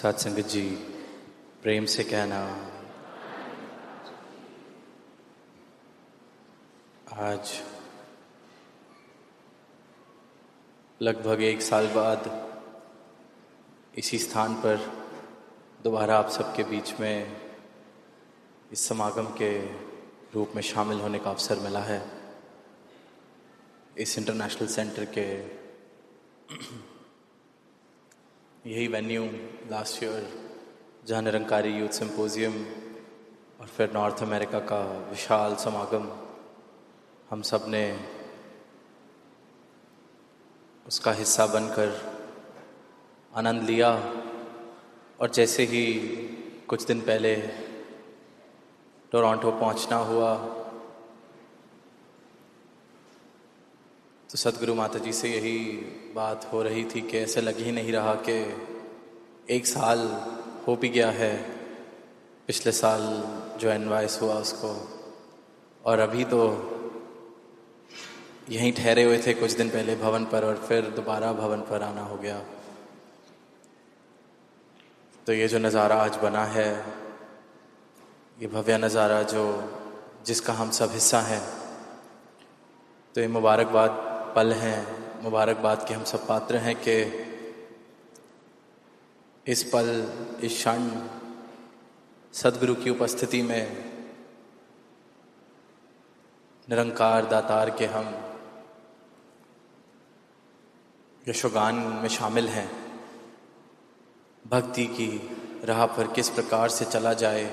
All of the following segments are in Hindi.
साथ संगत जी, प्रेम से कहना, आज लगभग 1 साल बाद इसी स्थान पर दोबारा आप सबके बीच में इस समागम के रूप में शामिल होने का अवसर मिला है। इस इंटरनेशनल सेंटर के यही वेन्यू लास्ट ईयर जहाँ निरंकारी यूथ सिंपोजियम और फिर नॉर्थ अमेरिका का विशाल समागम, हम सब ने उसका हिस्सा बनकर आनंद लिया। और जैसे ही कुछ दिन पहले टोरंटो पहुंचना हुआ तो सदगुरु माता जी से यही बात हो रही थी कि ऐसे लग ही नहीं रहा कि 1 साल हो भी गया है पिछले साल जो एनवाइस हुआ उसको, और अभी तो यहीं ठहरे हुए थे कुछ दिन पहले भवन पर और फिर दोबारा भवन पर आना हो गया। तो ये जो नज़ारा आज बना है, ये भव्य नज़ारा जिसका हम सब हिस्सा हैं, तो ये मुबारकबाद पल हैं, मुबारकबाद के हम सब पात्र हैं कि इस पल, इस क्षण सदगुरु की उपस्थिति में निरंकार दातार के हम यशोगान में शामिल हैं। भक्ति की राह पर किस प्रकार से चला जाए,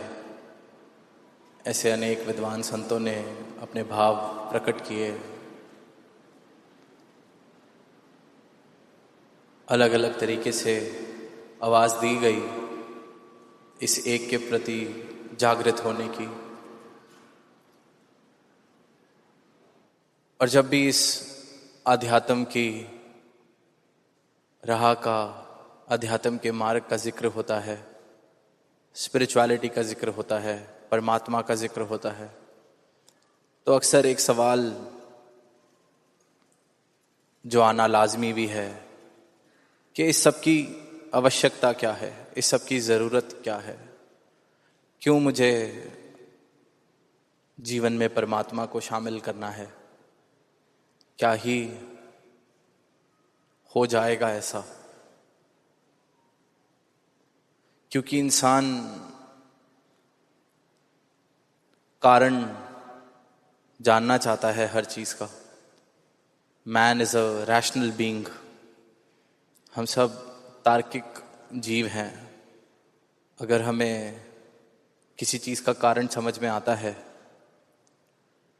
ऐसे अनेक विद्वान संतों ने अपने भाव प्रकट किए। अलग अलग तरीके से आवाज़ दी गई इस एक के प्रति जागृत होने की। और जब भी इस आध्यात्म की राह का, अध्यात्म के मार्ग का जिक्र होता है, स्पिरिचुअलिटी का जिक्र होता है, परमात्मा का जिक्र होता है, तो अक्सर एक सवाल जो आना लाजमी भी है कि इस सब की आवश्यकता क्या है, इस सब की ज़रूरत क्या है, क्यों मुझे जीवन में परमात्मा को शामिल करना है, क्या ही हो जाएगा ऐसा। क्योंकि इंसान कारण जानना चाहता है हर चीज़ का। Man is a rational being. हम सब तार्किक जीव हैं। अगर हमें किसी चीज़ का कारण समझ में आता है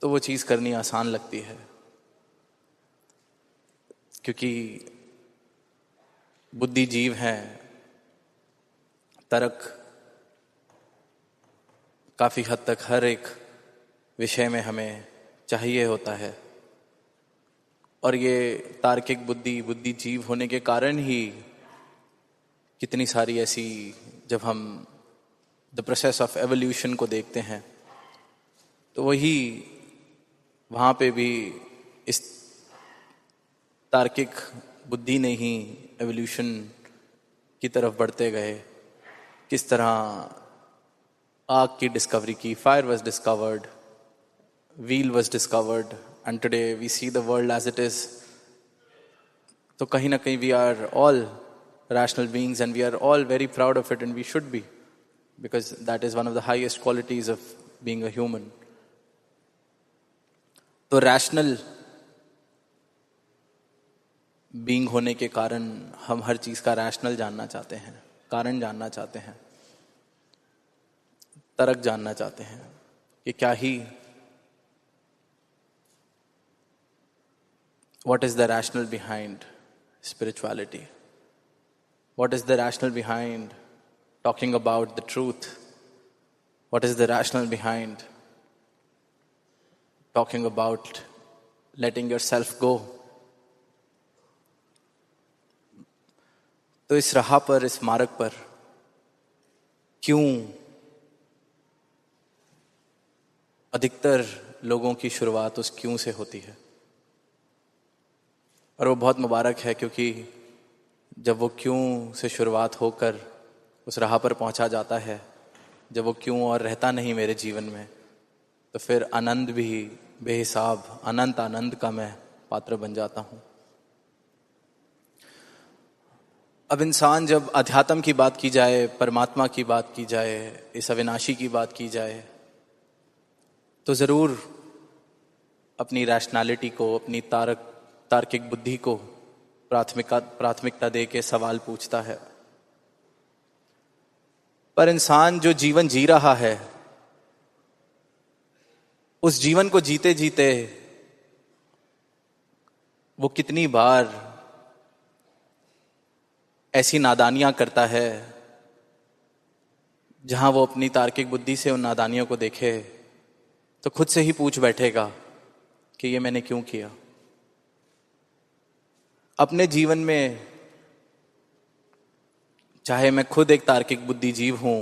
तो वो चीज़ करनी आसान लगती है, क्योंकि बुद्धि जीव हैं। तर्क काफ़ी हद तक हर एक विषय में हमें चाहिए होता है, और ये तार्किक बुद्धि जीव होने के कारण ही कितनी सारी ऐसी, जब हम द प्रोसेस ऑफ एवोल्यूशन को देखते हैं तो वही वहाँ पे भी इस तार्किक बुद्धि ने ही एवोल्यूशन की तरफ बढ़ते गए। किस तरह आग की डिस्कवरी की, fire was discovered, wheel was discovered, and today we see the world as it is. तो कहीं ना कहीं we are all rational beings and we are all very proud of it, and we should be, because that is one of the highest qualities of being a human. तो रैशनल बीइंग होने के कारण हम हर चीज़ का रैशनल जानना चाहते हैं, कारण जानना चाहते हैं, तर्क जानना चाहते हैं कि क्या ही, what is the rational behind spirituality? What is the rational behind talking about the truth? What is the rational behind talking about letting yourself go? तो इस राह पर, इस मार्ग पर क्यों अधिकतर लोगों की शुरुआत उस क्यों से होती है? और वो बहुत मुबारक है, क्योंकि जब वो क्यों से शुरुआत होकर उस राह पर पहुंचा जाता है जब वो क्यों और रहता नहीं मेरे जीवन में, तो फिर आनंद भी बेहिसाब, अनंत आनंद का मैं पात्र बन जाता हूं। अब इंसान जब अध्यात्म की बात की जाए, परमात्मा की बात की जाए, इस अविनाशी की बात की जाए, तो जरूर अपनी रैशनैलिटी को, अपनी तार्किक बुद्धि को प्राथमिकता दे के सवाल पूछता है। पर इंसान जो जीवन जी रहा है, उस जीवन को जीते जीते वो कितनी बार ऐसी नादानियां करता है जहां वो अपनी तार्किक बुद्धि से उन नादानियों को देखे तो खुद से ही पूछ बैठेगा कि ये मैंने क्यों किया। अपने जीवन में चाहे मैं खुद एक तार्किक बुद्धि जीव हूं,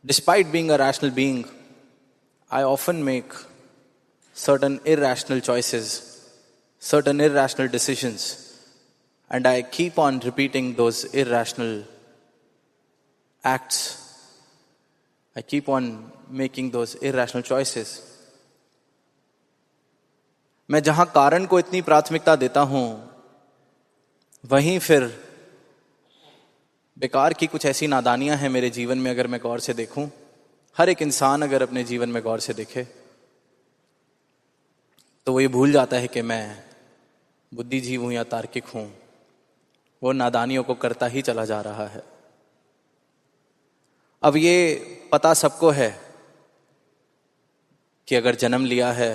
despite being a rational being, I often make certain irrational choices, certain irrational decisions, and I keep on repeating those irrational acts. I keep on making those irrational choices. मैं जहां कारण को इतनी प्राथमिकता देता हूं, वहीं फिर बेकार की कुछ ऐसी नादानियां हैं मेरे जीवन में। अगर मैं गौर से देखूं, हर एक इंसान अगर अपने जीवन में गौर से देखे तो वो ये भूल जाता है कि मैं बुद्धिजीव हूं या तार्किक हूं। वो नादानियों को करता ही चला जा रहा है। अब ये पता सबको है कि अगर जन्म लिया है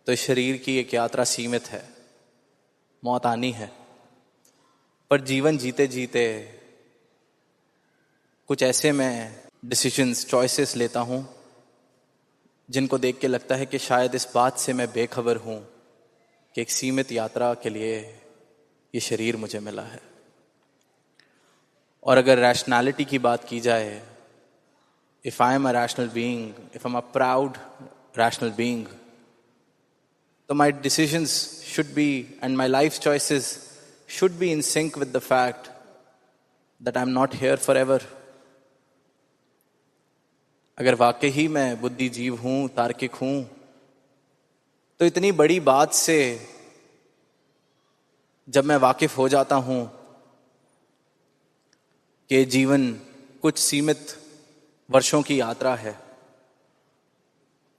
तो शरीर की एक यात्रा सीमित है, मौत आनी है। पर जीवन जीते जीते कुछ ऐसे मैं डिसीजंस, चॉइसेस लेता हूं जिनको देख के लगता है कि शायद इस बात से मैं बेखबर हूं कि एक सीमित यात्रा के लिए ये शरीर मुझे मिला है। और अगर रैशनैलिटी की बात की जाए, if I am a rational being, if I am a proud rational being, तो my decisions should be and my life choices should be in sync with the fact that I am not here forever. अगर वाकई ही मैं बुद्धिजीव हूं, तार्किक हूं, तो इतनी बड़ी बात से जब मैं वाकिफ हो जाता हूं कि जीवन कुछ सीमित वर्षों की यात्रा है,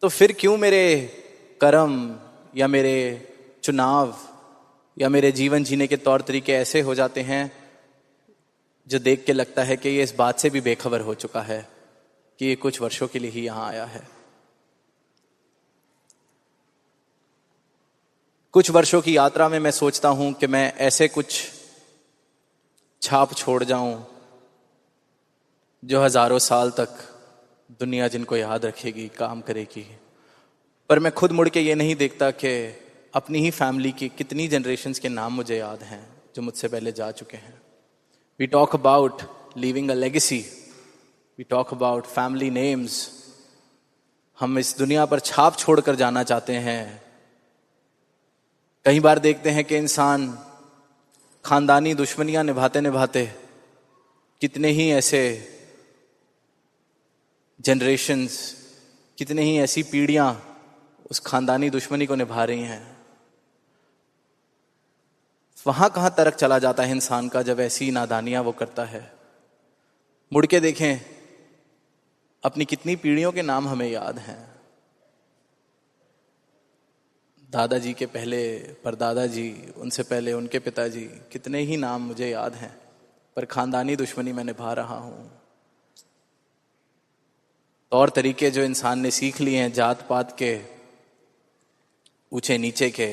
तो फिर क्यों मेरे कर्म या मेरे चुनाव या मेरे जीवन जीने के तौर तरीके ऐसे हो जाते हैं जो देख के लगता है कि ये इस बात से भी बेखबर हो चुका है कि ये कुछ वर्षों के लिए ही यहां आया है। कुछ वर्षों की यात्रा में मैं सोचता हूं कि मैं ऐसे कुछ छाप छोड़ जाऊं जो हजारों साल तक दुनिया जिनको याद रखेगी, काम करेगी। पर मैं खुद मुड़ के ये नहीं देखता कि अपनी ही फैमिली की कितनी जनरेशन्स के नाम मुझे याद हैं जो मुझसे पहले जा चुके हैं। We talk about leaving a legacy, we talk about family names. हम इस दुनिया पर छाप छोड़कर जाना चाहते हैं। कई बार देखते हैं कि इंसान खानदानी दुश्मनियां निभाते निभाते कितने ही ऐसे जनरेशन्स, कितने ही ऐसी पीढ़ियां उस खानदानी दुश्मनी को निभा रही हैं। वहां कहां तर्क चला जाता है इंसान का जब ऐसी नादानियां वो करता है। मुड़ के देखें, अपनी कितनी पीढ़ियों के नाम हमें याद हैं। दादाजी के पहले परदादा जी, उनसे पहले उनके पिताजी, कितने ही नाम मुझे याद हैं, पर खानदानी दुश्मनी मैं निभा रहा हूं। तौर तरीके जो इंसान ने सीख लिए हैं, जात पात के, ऊंचे नीचे के,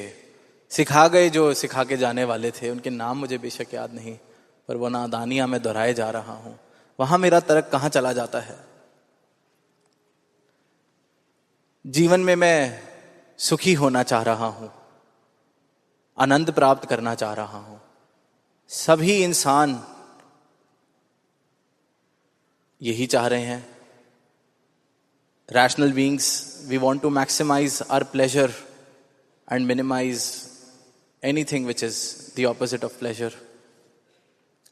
सिखा गए जो सिखा के जाने वाले थे, उनके नाम मुझे बेशक याद नहीं, पर वो नादानियां मैं दोहराए जा रहा हूं। वहां मेरा तर्क कहां चला जाता है। जीवन में मैं सुखी होना चाह रहा हूं, आनंद प्राप्त करना चाह रहा हूं। सभी इंसान यही चाह रहे हैं। Rational beings, we want to maximise our pleasure and minimise anything which is the opposite of pleasure.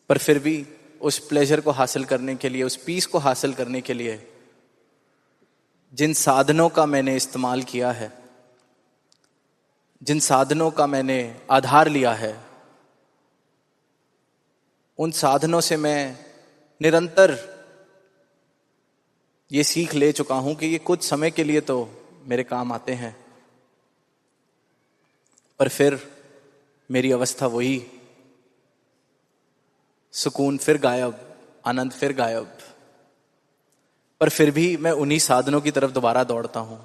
पर फिर भी उस प्लेजर को हासिल करने के लिए, उस पीस को हासिल करने के लिए जिन साधनों का मैंने इस्तेमाल किया है, जिन साधनों का मैंने आधार लिया है, उन साधनों से मैं निरंतर ये सीख ले चुका हूं कि ये कुछ समय के लिए तो मेरे काम आते हैं, पर फिर मेरी अवस्था वही, सुकून फिर गायब, आनंद फिर गायब। पर फिर भी मैं उन्हीं साधनों की तरफ दोबारा दौड़ता हूं।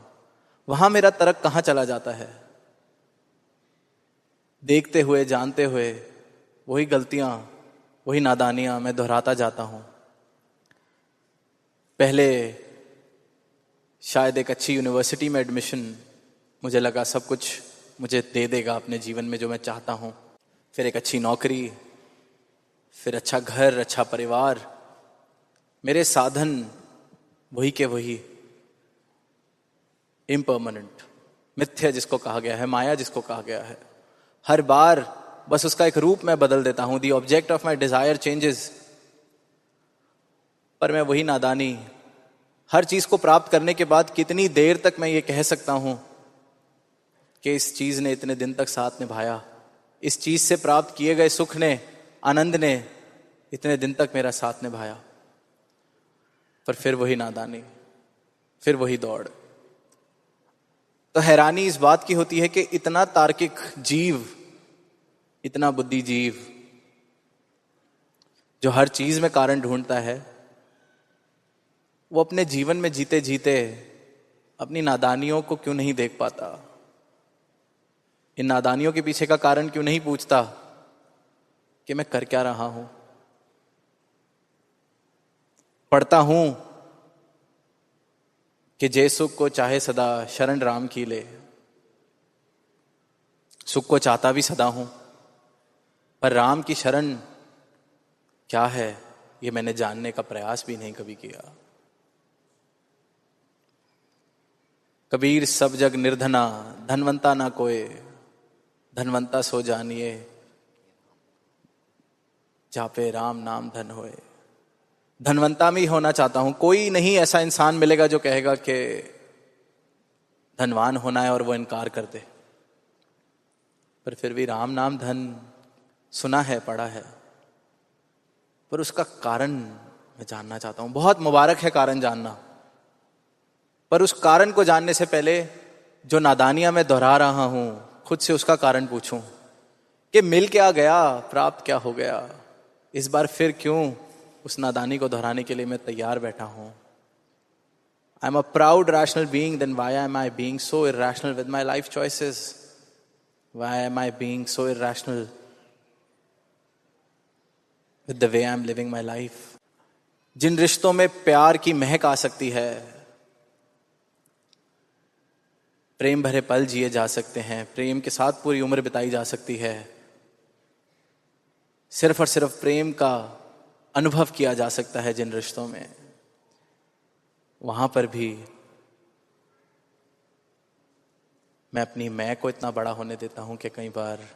वहां मेरा तर्क कहां चला जाता है? देखते हुए, जानते हुए वही गलतियां, वही नादानियां मैं दोहराता जाता हूं। पहले शायद एक अच्छी यूनिवर्सिटी में एडमिशन, मुझे लगा सब कुछ मुझे दे देगा अपने जीवन में जो मैं चाहता हूं। फिर एक अच्छी नौकरी, फिर अच्छा घर, अच्छा परिवार। मेरे साधन वही के वही, इम्पर्मानेंट, मिथ्या जिसको कहा गया है, माया जिसको कहा गया है। हर बार बस उसका एक रूप मैं बदल देता हूं। The object of my desire changes, पर मैं वही नादानी। हर चीज को प्राप्त करने के बाद कितनी देर तक मैं ये कह सकता हूं कि इस चीज ने इतने दिन तक साथ निभाया, इस चीज से प्राप्त किए गए सुख ने, आनंद ने इतने दिन तक मेरा साथ निभाया। पर फिर वही नादानी, फिर वही दौड़। तो हैरानी इस बात की होती है कि इतना तार्किक जीव, इतना बुद्धिजीव जो हर चीज में कारण ढूंढता है, वो अपने जीवन में जीते जीते अपनी नादानियों को क्यों नहीं देख पाता? इन नादानियों के पीछे का कारण क्यों नहीं पूछता कि मैं कर क्या रहा हूं? पढ़ता हूं कि जय सुख को चाहे सदा शरण राम की ले। सुख को चाहता भी सदा हूं, पर राम की शरण क्या है ये मैंने जानने का प्रयास भी नहीं कभी किया। कबीर सब जग निर्धना, धनवंता ना कोय, धनवंता सो जानिए, जापे राम नाम धन होए। धनवंता में ही होना चाहता हूं। कोई नहीं ऐसा इंसान मिलेगा जो कहेगा कि धनवान होना है और वो इनकार कर दे। पर फिर भी राम नाम धन सुना है, पढ़ा है, पर उसका कारण मैं जानना चाहता हूं। बहुत मुबारक है कारण जानना, पर उस कारण को जानने से पहले जो नादानियां मैं दोहरा रहा हूं, खुद से उसका कारण पूछूं कि मिल क्या गया, प्राप्त क्या हो गया। इस बार फिर क्यों उस नादानी को दोहराने के लिए मैं तैयार बैठा हूं। I am a proud rational being, then why am I being so irrational with my life choices? Why am I being so irrational with the way I am living my life? जिन रिश्तों में प्यार की महक आ सकती है, प्रेम भरे पल जिए जा सकते हैं, प्रेम के साथ पूरी उम्र बिताई जा सकती है, सिर्फ और सिर्फ प्रेम का अनुभव किया जा सकता है जिन रिश्तों में, वहां पर भी मैं अपनी मैं को इतना बड़ा होने देता हूं कि कई बार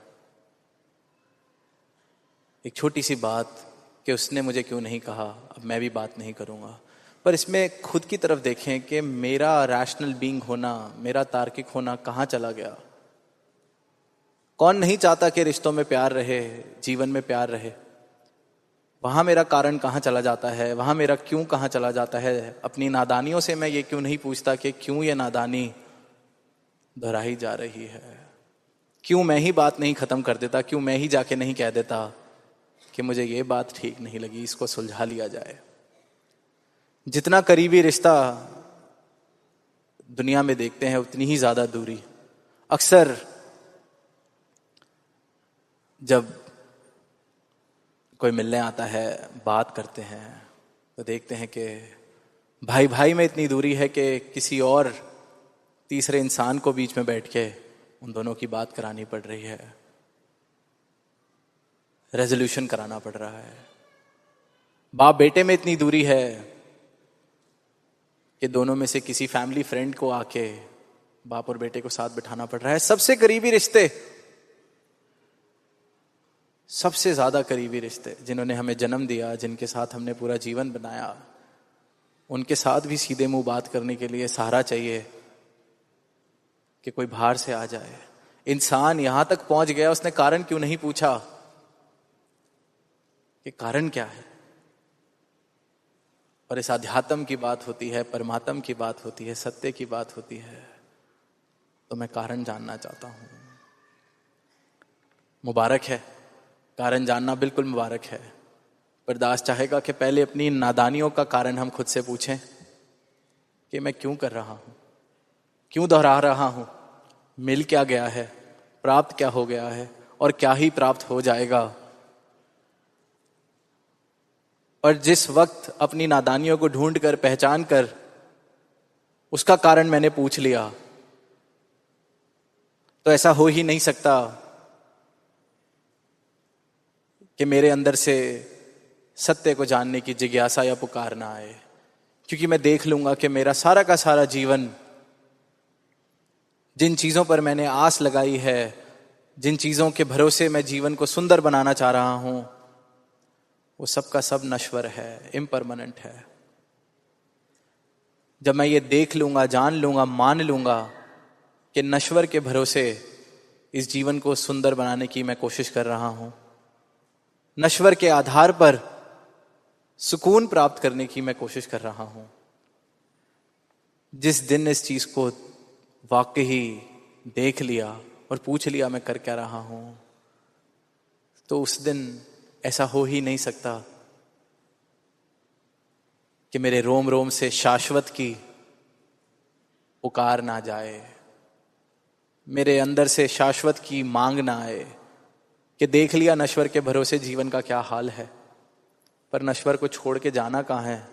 एक छोटी सी बात कि उसने मुझे क्यों नहीं कहा, अब मैं भी बात नहीं करूंगा। पर इसमें खुद की तरफ देखें कि मेरा रैशनल बीइंग होना, मेरा तार्किक होना कहां चला गया? कौन नहीं चाहता कि रिश्तों में प्यार रहे, जीवन में प्यार रहे? वहां मेरा कारण कहां चला जाता है? वहां मेरा क्यों कहां चला जाता है? अपनी नादानियों से मैं ये क्यों नहीं पूछता कि क्यों ये नादानी दोहराई जा रही है? क्यों मैं ही बात नहीं खत्म कर देता? क्यों मैं ही जाके नहीं कह देता कि मुझे ये बात ठीक नहीं लगी, इसको सुलझा लिया जाए? जितना करीबी रिश्ता दुनिया में देखते हैं, उतनी ही ज्यादा दूरी। अक्सर जब कोई मिलने आता है, बात करते हैं, तो देखते हैं कि भाई भाई में इतनी दूरी है कि किसी और तीसरे इंसान को बीच में बैठ के उन दोनों की बात करानी पड़ रही है, रेजोल्यूशन कराना पड़ रहा है। बाप बेटे में इतनी दूरी है कि दोनों में से किसी फैमिली फ्रेंड को आके बाप और बेटे को साथ बिठाना पड़ रहा है। सबसे करीबी रिश्ते सबसे ज्यादा करीबी रिश्ते, जिन्होंने हमें जन्म दिया, जिनके साथ हमने पूरा जीवन बनाया, उनके साथ भी सीधे मुंह बात करने के लिए सहारा चाहिए कि कोई बाहर से आ जाए। इंसान यहां तक पहुंच गया, उसने कारण क्यों नहीं पूछा कि कारण क्या है। और इस अध्यात्म की बात होती है, परमात्म की बात होती है, सत्य की बात होती है, तो मैं कारण जानना चाहता हूं। मुबारक है, कारण जानना बिल्कुल मुबारक है, पर दास चाहेगा कि पहले अपनी नादानियों का कारण हम खुद से पूछें कि मैं क्यों कर रहा हूं, क्यों दोहरा रहा हूं, मिल क्या गया है, प्राप्त क्या हो गया है, और क्या ही प्राप्त हो जाएगा। और जिस वक्त अपनी नादानियों को ढूंढ कर, पहचान कर उसका कारण मैंने पूछ लिया, तो ऐसा हो ही नहीं सकता कि मेरे अंदर से सत्य को जानने की जिज्ञासा या पुकार ना आए। क्योंकि मैं देख लूंगा कि मेरा सारा का सारा जीवन, जिन चीजों पर मैंने आस लगाई है, जिन चीजों के भरोसे मैं जीवन को सुंदर बनाना चाह रहा हूं, वो सब का सब नश्वर है, इम्परमानेंट है। जब मैं ये देख लूंगा, जान लूंगा, मान लूंगा कि नश्वर के भरोसे इस जीवन को सुंदर बनाने की मैं कोशिश कर रहा हूं, नश्वर के आधार पर सुकून प्राप्त करने की मैं कोशिश कर रहा हूं, जिस दिन इस चीज को वाकई देख लिया और पूछ लिया मैं कर क्या रहा हूं, तो उस दिन ऐसा हो ही नहीं सकता कि मेरे रोम रोम से शाश्वत की पुकार ना जाए, मेरे अंदर से शाश्वत की मांग ना आए कि देख लिया नश्वर के भरोसे जीवन का क्या हाल है, पर नश्वर को छोड़ के जाना कहाँ है,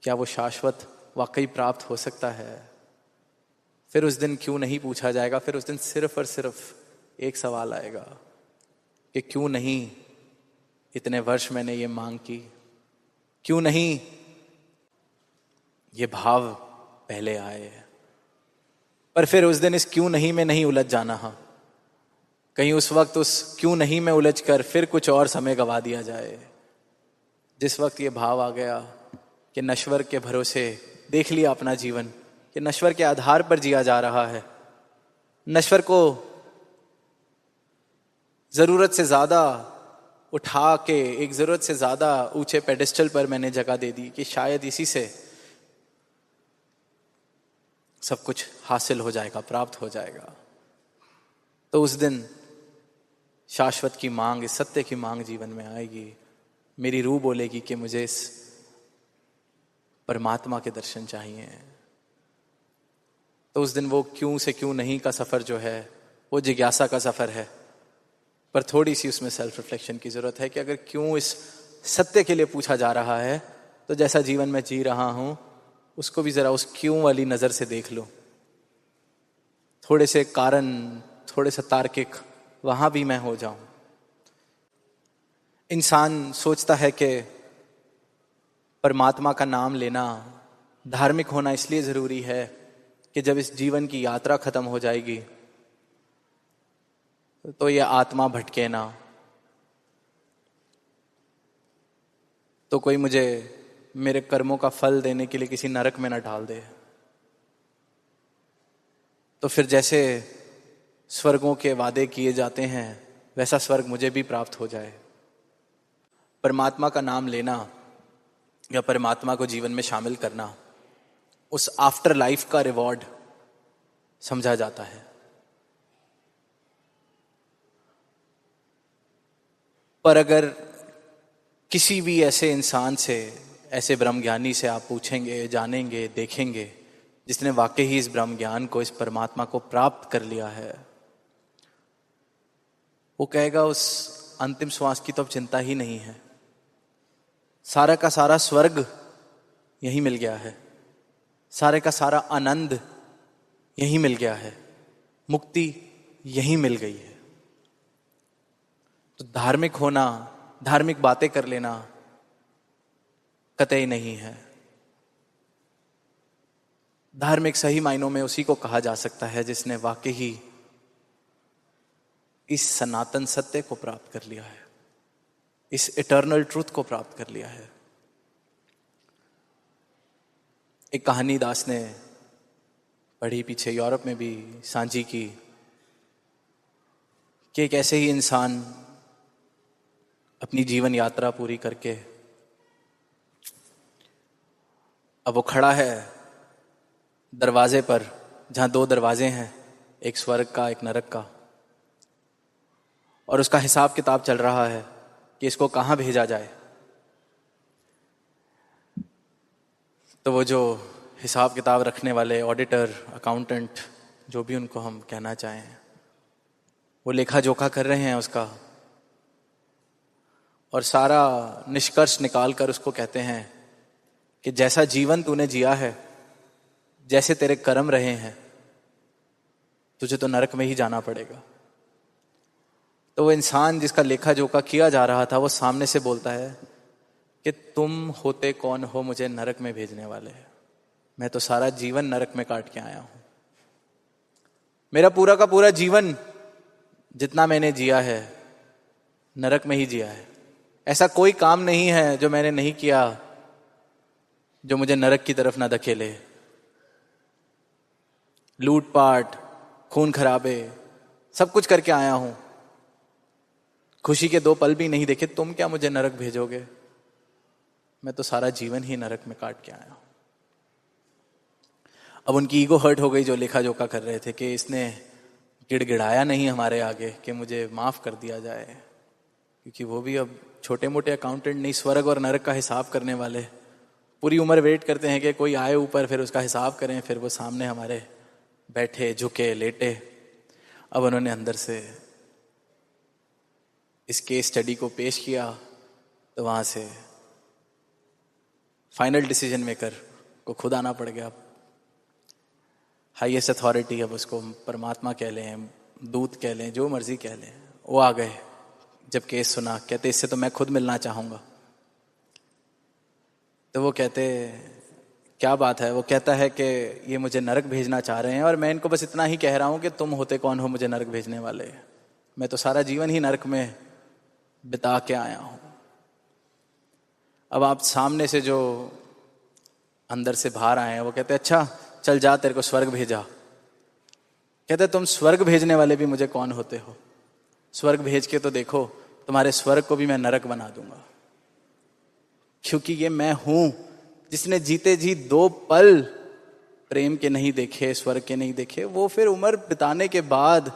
क्या वो शाश्वत वाकई प्राप्त हो सकता है। फिर उस दिन क्यों नहीं पूछा जाएगा, फिर उस दिन सिर्फ और सिर्फ एक सवाल आएगा कि क्यों नहीं इतने वर्ष मैंने ये मांग की, क्यों नहीं ये भाव पहले आए। पर फिर उस दिन इस क्यों नहीं में नहीं उलझ जाना, हाँ, कहीं उस वक्त उस क्यों नहीं में उलझ कर फिर कुछ और समय गवा दिया जाए। जिस वक्त ये भाव आ गया कि नश्वर के भरोसे देख लिया अपना जीवन, कि नश्वर के आधार पर जिया जा रहा है, नश्वर को जरूरत से ज्यादा उठा के एक जरूरत से ज्यादा ऊंचे पेडिस्टल पर मैंने जगह दे दी कि शायद इसी से सब कुछ हासिल हो जाएगा, प्राप्त हो जाएगा। तो उस दिन शाश्वत की मांग, इस सत्य की मांग जीवन में आएगी। मेरी रूह बोलेगी कि मुझे इस परमात्मा के दर्शन चाहिए। तो उस दिन वो क्यों से क्यों नहीं का सफर जो है, वो जिज्ञासा का सफर है, पर थोड़ी सी उसमें सेल्फ रिफ्लेक्शन की जरूरत है कि अगर क्यों इस सत्य के लिए पूछा जा रहा है, तो जैसा जीवन में जी रहा हूं उसको भी जरा उस क्यों वाली नजर से देख लो। थोड़े से कारण, थोड़े से तार्किक वहां भी मैं हो जाऊं। इंसान सोचता है कि परमात्मा का नाम लेना, धार्मिक होना इसलिए जरूरी है कि जब इस जीवन की यात्रा खत्म हो जाएगी तो ये आत्मा भटके ना, तो कोई मुझे मेरे कर्मों का फल देने के लिए किसी नरक में न डाल दे। तो फिर जैसे स्वर्गों के वादे किए जाते हैं वैसा स्वर्ग मुझे भी प्राप्त हो जाए। परमात्मा का नाम लेना या परमात्मा को जीवन में शामिल करना उस आफ्टर लाइफ का रिवॉर्ड समझा जाता है। पर अगर किसी भी ऐसे इंसान से, ऐसे ब्रह्मज्ञानी से आप पूछेंगे, जानेंगे, देखेंगे, जिसने वाकई ही इस ब्रह्म ज्ञान को, इस परमात्मा को प्राप्त कर लिया है, वो कहेगा उस अंतिम श्वास की तो अब चिंता ही नहीं है, सारा का सारा स्वर्ग यही मिल गया है, सारे का सारा आनंद यही मिल गया है, मुक्ति यही मिल गई है। तो धार्मिक होना, धार्मिक बातें कर लेना कतई नहीं है। धार्मिक सही मायनों में उसी को कहा जा सकता है जिसने वाकई ही इस सनातन सत्य को प्राप्त कर लिया है, इस इटर्नल ट्रूथ को प्राप्त कर लिया है। एक कहानी दास ने पढ़ी पीछे यूरोप में भी सांझी की कि एक ऐसे ही इंसान अपनी जीवन यात्रा पूरी करके अब वो खड़ा है दरवाजे पर, जहां 2 दरवाजे हैं, एक स्वर्ग का एक नरक का, और उसका हिसाब किताब चल रहा है कि इसको कहां भेजा जाए। तो वो जो हिसाब किताब रखने वाले ऑडिटर, अकाउंटेंट, जो भी उनको हम कहना चाहें, वो लेखा जोखा कर रहे हैं उसका, और सारा निष्कर्ष निकाल कर उसको कहते हैं कि जैसा जीवन तूने जिया है, जैसे तेरे कर्म रहे हैं, तुझे तो नरक में ही जाना पड़ेगा। तो वो इंसान जिसका लेखा जोखा किया जा रहा था, वो सामने से बोलता है कि तुम होते कौन हो मुझे नरक में भेजने वाले? मैं तो सारा जीवन नरक में काट के आया हूं। मेरा पूरा का पूरा जीवन जितना मैंने जिया है, नरक में ही जिया है। ऐसा कोई काम नहीं है जो मैंने नहीं किया जो मुझे नरक की तरफ ना धकेले। लूटपाट, खून खराबे, सब कुछ करके आया हूं, खुशी के 2 पल भी नहीं देखे, तुम क्या मुझे नरक भेजोगे? मैं तो सारा जीवन ही नरक में काट के आया हूं। अब उनकी ईगो हर्ट हो गई, जो लेखा जोखा कर रहे थे, कि इसने गिड़गिड़ाया नहीं हमारे आगे कि मुझे माफ कर दिया जाए, क्योंकि वो भी अब छोटे मोटे अकाउंटेंट नहीं, स्वर्ग और नरक का हिसाब करने वाले। पूरी उम्र वेट करते हैं कि कोई आए ऊपर, फिर उसका हिसाब करें, फिर वो सामने हमारे बैठे, झुके, लेटे। अब उन्होंने अंदर से इस केस स्टडी को पेश किया, तो वहां से फाइनल डिसीजन मेकर को खुद आना पड़ गया। हाईएस्ट अथॉरिटी, अब उसको परमात्मा कह लें, दूत कह लें, जो मर्जी कह लें, वो आ गए। जब केस सुना, कहते इससे तो मैं खुद मिलना चाहूंगा। तो वो कहते क्या बात है? वो कहता है कि ये मुझे नरक भेजना चाह रहे हैं, और मैं इनको बस इतना ही कह रहा हूं कि तुम होते कौन हो मुझे नरक भेजने वाले? मैं तो सारा जीवन ही नरक में बिता के आया हूं। अब आप सामने से जो अंदर से बाहर आए हैं, वो कहते अच्छा चल जा, तेरे को स्वर्ग भेजा। कहते तुम स्वर्ग भेजने वाले भी मुझे कौन होते हो? स्वर्ग भेज के तो देखो, तुम्हारे स्वर्ग को भी मैं नरक बना दूंगा, क्योंकि ये मैं हूं जिसने जीते जी 2 पल प्रेम के नहीं देखे, स्वर्ग के नहीं देखे। वो फिर उम्र बिताने के बाद,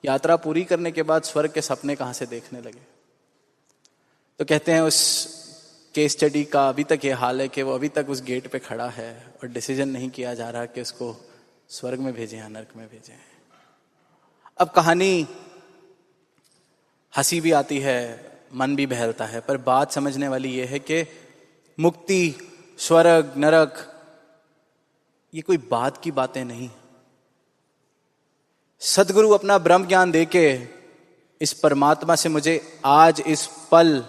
यात्रा पूरी करने के बाद स्वर्ग के सपने कहां से देखने लगे? तो कहते हैं उस केस स्टडी का अभी तक ये हाल है कि वो अभी तक उस गेट पे खड़ा है और डिसीजन नहीं किया जा रहा कि उसको स्वर्ग में भेजें या नरक में भेजें। अब कहानी हंसी भी आती है, मन भी बहलता है, पर बात समझने वाली ये है कि मुक्ति, स्वर्ग, नरक, ये कोई बात की बातें नहीं। सदगुरु अपना ब्रह्म ज्ञान देके इस परमात्मा से मुझे आज इस पल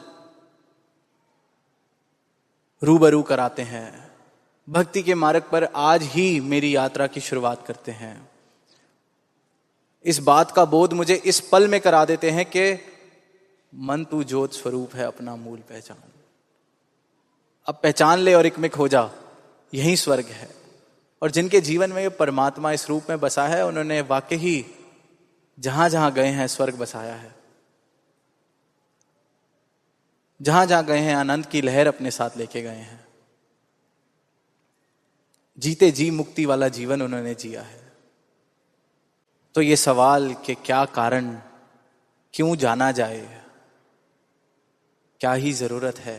रूबरू कराते हैं। भक्ति के मार्ग पर आज ही मेरी यात्रा की शुरुआत करते हैं। इस बात का बोध मुझे इस पल में करा देते हैं कि मन तू ज्योत स्वरूप है, अपना मूल पहचान। अब पहचान ले और एकमिक हो जा, यही स्वर्ग है। और जिनके जीवन में ये परमात्मा इस रूप में बसा है, उन्होंने वाकई ही जहां जहां गए हैं स्वर्ग बसाया है। जहां जहां गए हैं आनंद की लहर अपने साथ लेके गए हैं। जीते जी मुक्ति वाला जीवन उन्होंने जिया है। तो ये सवाल कि क्या कारण, क्यों जाना जाए, क्या ही जरूरत है,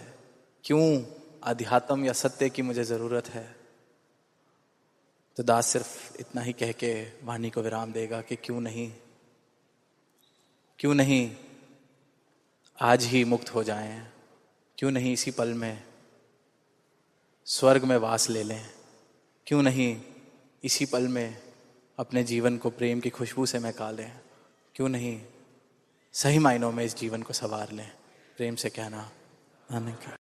क्यों अध्यात्म या सत्य की मुझे जरूरत है, तो दास सिर्फ इतना ही कह के वाणी को विराम देगा कि क्यों नहीं आज ही मुक्त हो जाएं, क्यों नहीं इसी पल में स्वर्ग में वास ले लें, क्यों नहीं इसी पल में अपने जीवन को प्रेम की खुशबू से महका लें, क्यों नहीं सही मायनों में इस जीवन को संवार लें। प्रेम से कहना, आनंद।